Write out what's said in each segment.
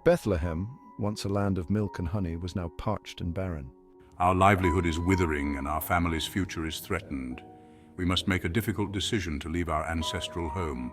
Bethlehem, once a land of milk and honey, was now parched and barren. Our livelihood is withering and our family's future is threatened. We must make a difficult decision to leave our ancestral home.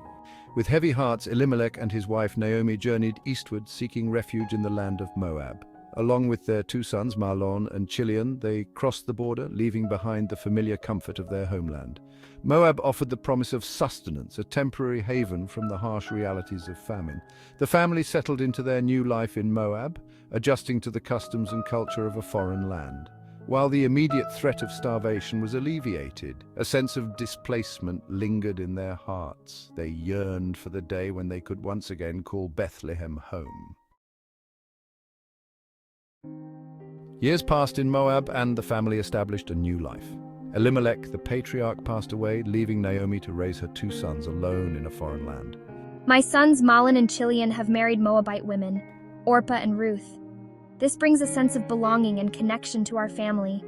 With heavy hearts, Elimelech and his wife Naomi journeyed eastward, seeking refuge in the land of Moab. Along with their two sons, Mahlon and Chilion, they crossed the border, leaving behind the familiar comfort of their homeland. Moab offered the promise of sustenance, a temporary haven from the harsh realities of famine. The family settled into their new life in Moab, adjusting to the customs and culture of a foreign land. While the immediate threat of starvation was alleviated, a sense of displacement lingered in their hearts. They yearned for the day when they could once again call Bethlehem home. Years passed in Moab, and the family established a new life. Elimelech, the patriarch, passed away, leaving Naomi to raise her two sons alone in a foreign land. My sons Mahlon and Chilion have married Moabite women, Orpah and Ruth. This brings a sense of belonging and connection to our family.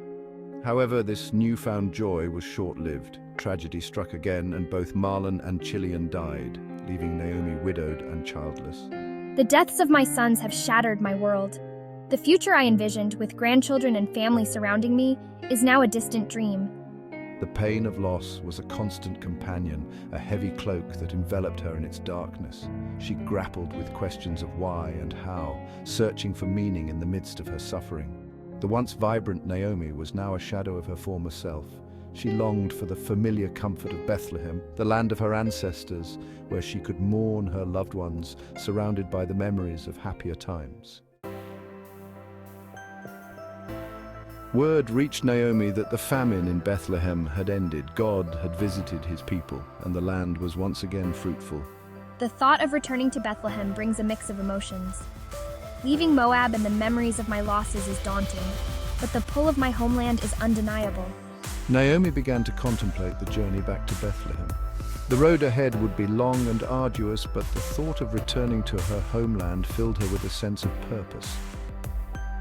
However, this newfound joy was short-lived. Tragedy struck again, and both Mahlon and Chilion died, leaving Naomi widowed and childless. The deaths of my sons have shattered my world. The future I envisioned, with grandchildren and family surrounding me, is now a distant dream. The pain of loss was a constant companion, a heavy cloak that enveloped her in its darkness. She grappled with questions of why and how, searching for meaning in the midst of her suffering. The once vibrant Naomi was now a shadow of her former self. She longed for the familiar comfort of Bethlehem, the land of her ancestors, where she could mourn her loved ones, surrounded by the memories of happier times. Word reached Naomi that the famine in Bethlehem had ended. God had visited his people, and the land was once again fruitful. The thought of returning to Bethlehem brings a mix of emotions. Leaving Moab and the memories of my losses is daunting, but the pull of my homeland is undeniable. Naomi began to contemplate the journey back to Bethlehem. The road ahead would be long and arduous, but the thought of returning to her homeland filled her with a sense of purpose.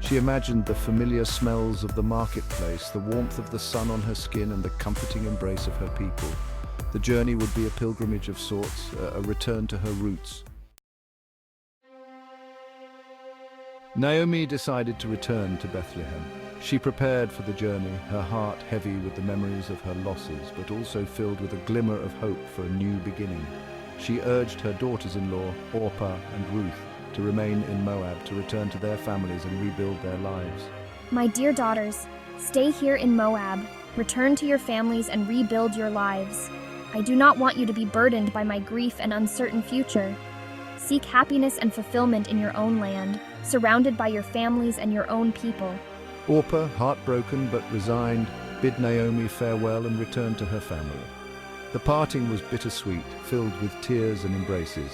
She imagined the familiar smells of the marketplace, the warmth of the sun on her skin, and the comforting embrace of her people. The journey would be a pilgrimage of sorts, a return to her roots. Naomi decided to return to Bethlehem. She prepared for the journey, her heart heavy with the memories of her losses, but also filled with a glimmer of hope for a new beginning. She urged her daughters-in-law, Orpah and Ruth, to remain in Moab, to return to their families and rebuild their lives. My dear daughters, stay here in Moab, return to your families and rebuild your lives. I do not want you to be burdened by my grief and uncertain future. Seek happiness and fulfillment in your own land, surrounded by your families and your own people. Orpah, heartbroken but resigned, bid Naomi farewell and returned to her family. The parting was bittersweet, filled with tears and embraces.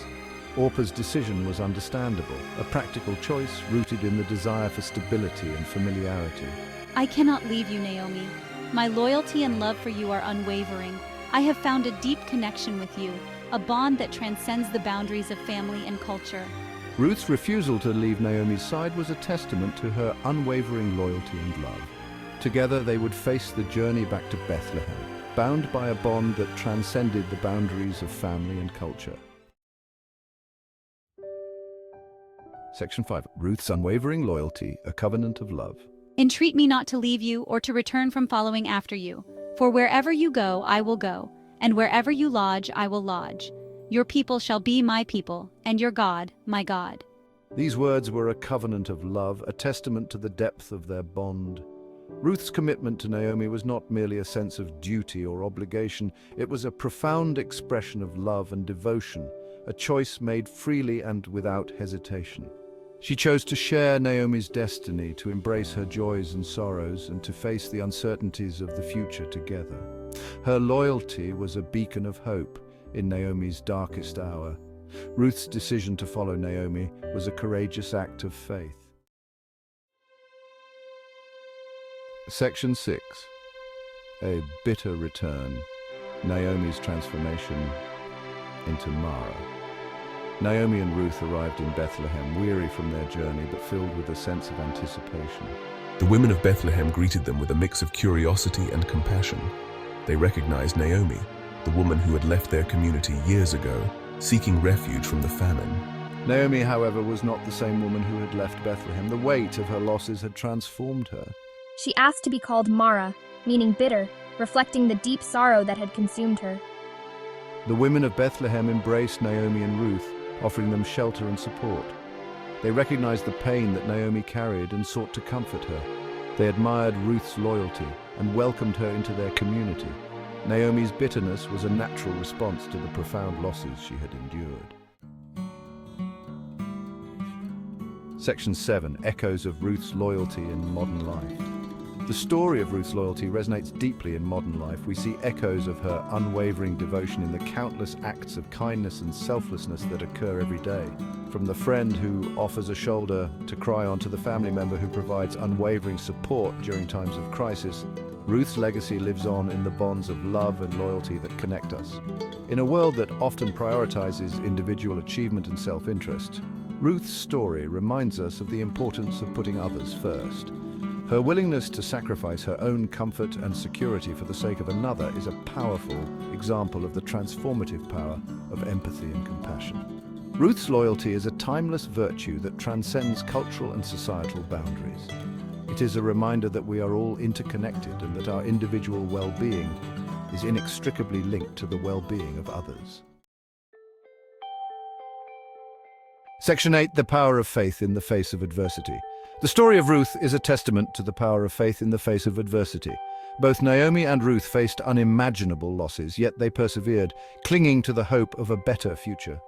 Orpah's decision was understandable, a practical choice rooted in the desire for stability and familiarity. I cannot leave you, Naomi. My loyalty and love for you are unwavering. I have found a deep connection with you, a bond that transcends the boundaries of family and culture. Ruth's refusal to leave Naomi's side was a testament to her unwavering loyalty and love. Together they would face the journey back to Bethlehem, bound by a bond that transcended the boundaries of family and culture. Section 5. Ruth's unwavering loyalty, a covenant of love. Entreat me not to leave you or to return from following after you. For wherever you go, I will go, and wherever you lodge, I will lodge. Your people shall be my people, and your God, my God. These words were a covenant of love, a testament to the depth of their bond. Ruth's commitment to Naomi was not merely a sense of duty or obligation, it was a profound expression of love and devotion, a choice made freely and without hesitation. She chose to share Naomi's destiny, to embrace her joys and sorrows, and to face the uncertainties of the future together. Her loyalty was a beacon of hope in Naomi's darkest hour. Ruth's decision to follow Naomi was a courageous act of faith. Section 6. A bitter return. Naomi's transformation into Mara. Naomi and Ruth arrived in Bethlehem, weary from their journey but filled with a sense of anticipation. The women of Bethlehem greeted them with a mix of curiosity and compassion. They recognized Naomi, the woman who had left their community years ago, seeking refuge from the famine. Naomi, however, was not the same woman who had left Bethlehem. The weight of her losses had transformed her. She asked to be called Mara, meaning bitter, reflecting the deep sorrow that had consumed her. The women of Bethlehem embraced Naomi and Ruth, offering them shelter and support. They recognized the pain that Naomi carried and sought to comfort her. They admired Ruth's loyalty and welcomed her into their community. Naomi's bitterness was a natural response to the profound losses she had endured. Section 7. Echoes of Ruth's loyalty in modern life. The story of Ruth's loyalty resonates deeply in modern life. We see echoes of her unwavering devotion in the countless acts of kindness and selflessness that occur every day. From the friend who offers a shoulder to cry on to the family member who provides unwavering support during times of crisis, Ruth's legacy lives on in the bonds of love and loyalty that connect us. In a world that often prioritizes individual achievement and self-interest, Ruth's story reminds us of the importance of putting others first. Her willingness to sacrifice her own comfort and security for the sake of another is a powerful example of the transformative power of empathy and compassion. Ruth's loyalty is a timeless virtue that transcends cultural and societal boundaries. It is a reminder that we are all interconnected and that our individual well-being is inextricably linked to the well-being of others. Section 8. The power of faith in the face of adversity. The story of Ruth is a testament to the power of faith in the face of adversity. Both Naomi and Ruth faced unimaginable losses, yet they persevered, clinging to the hope of a better future.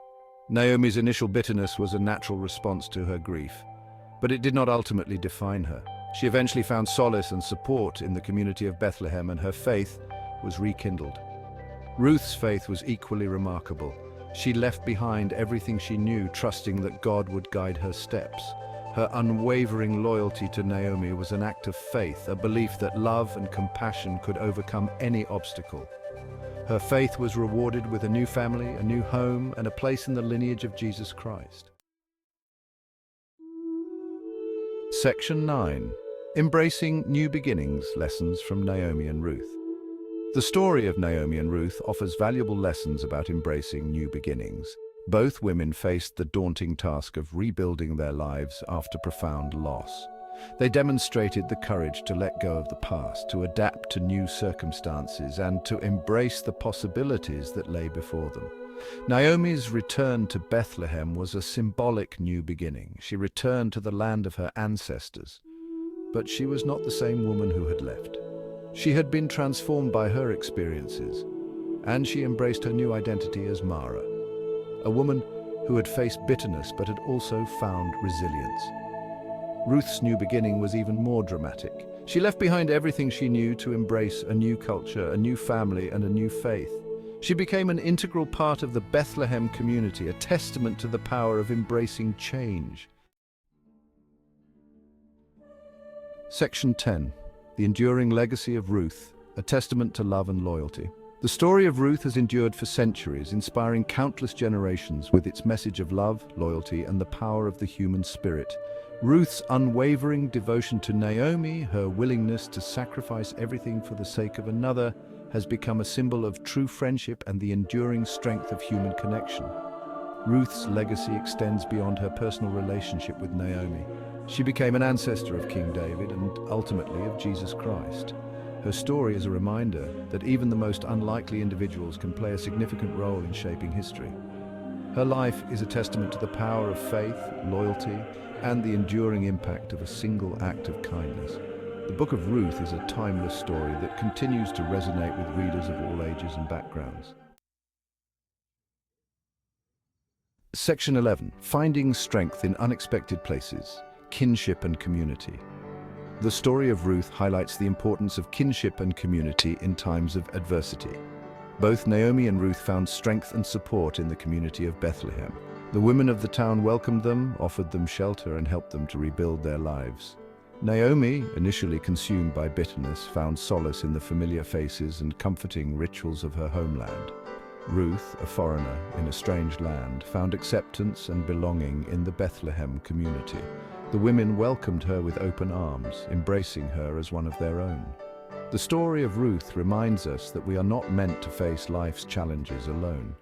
Naomi's initial bitterness was a natural response to her grief, but it did not ultimately define her. She eventually found solace and support in the community of Bethlehem, and her faith was rekindled. Ruth's faith was equally remarkable. She left behind everything she knew, trusting that God would guide her steps. Her unwavering loyalty to Naomi was an act of faith, a belief that love and compassion could overcome any obstacle. Her faith was rewarded with a new family, a new home, and a place in the lineage of Jesus Christ. Section 9. Embracing New Beginnings, Lessons from Naomi and Ruth. The story of Naomi and Ruth offers valuable lessons about embracing new beginnings. Both women faced the daunting task of rebuilding their lives after profound loss. They demonstrated the courage to let go of the past, to adapt to new circumstances, and to embrace the possibilities that lay before them. Naomi's return to Bethlehem was a symbolic new beginning. She returned to the land of her ancestors, but she was not the same woman who had left. She had been transformed by her experiences, and she embraced her new identity as Mara, a woman who had faced bitterness but had also found resilience. Ruth's new beginning was even more dramatic. She left behind everything she knew to embrace a new culture, a new family, and a new faith. She became an integral part of the Bethlehem community, a testament to the power of embracing change. Section 10. The enduring legacy of Ruth, a testament to love and loyalty. The story of Ruth has endured for centuries, inspiring countless generations with its message of love, loyalty, and the power of the human spirit. Ruth's unwavering devotion to Naomi, her willingness to sacrifice everything for the sake of another, has become a symbol of true friendship and the enduring strength of human connection. Ruth's legacy extends beyond her personal relationship with Naomi. She became an ancestor of King David and ultimately of Jesus Christ. Her story is a reminder that even the most unlikely individuals can play a significant role in shaping history. Her life is a testament to the power of faith, loyalty, and the enduring impact of a single act of kindness. The Book of Ruth is a timeless story that continues to resonate with readers of all ages and backgrounds. Section 11. Finding strength in unexpected places, kinship and community. The story of Ruth highlights the importance of kinship and community in times of adversity. Both Naomi and Ruth found strength and support in the community of Bethlehem. The women of the town welcomed them, offered them shelter, and helped them to rebuild their lives. Naomi, initially consumed by bitterness, found solace in the familiar faces and comforting rituals of her homeland. Ruth, a foreigner in a strange land, found acceptance and belonging in the Bethlehem community. The women welcomed her with open arms, embracing her as one of their own. The story of Ruth reminds us that we are not meant to face life's challenges alone.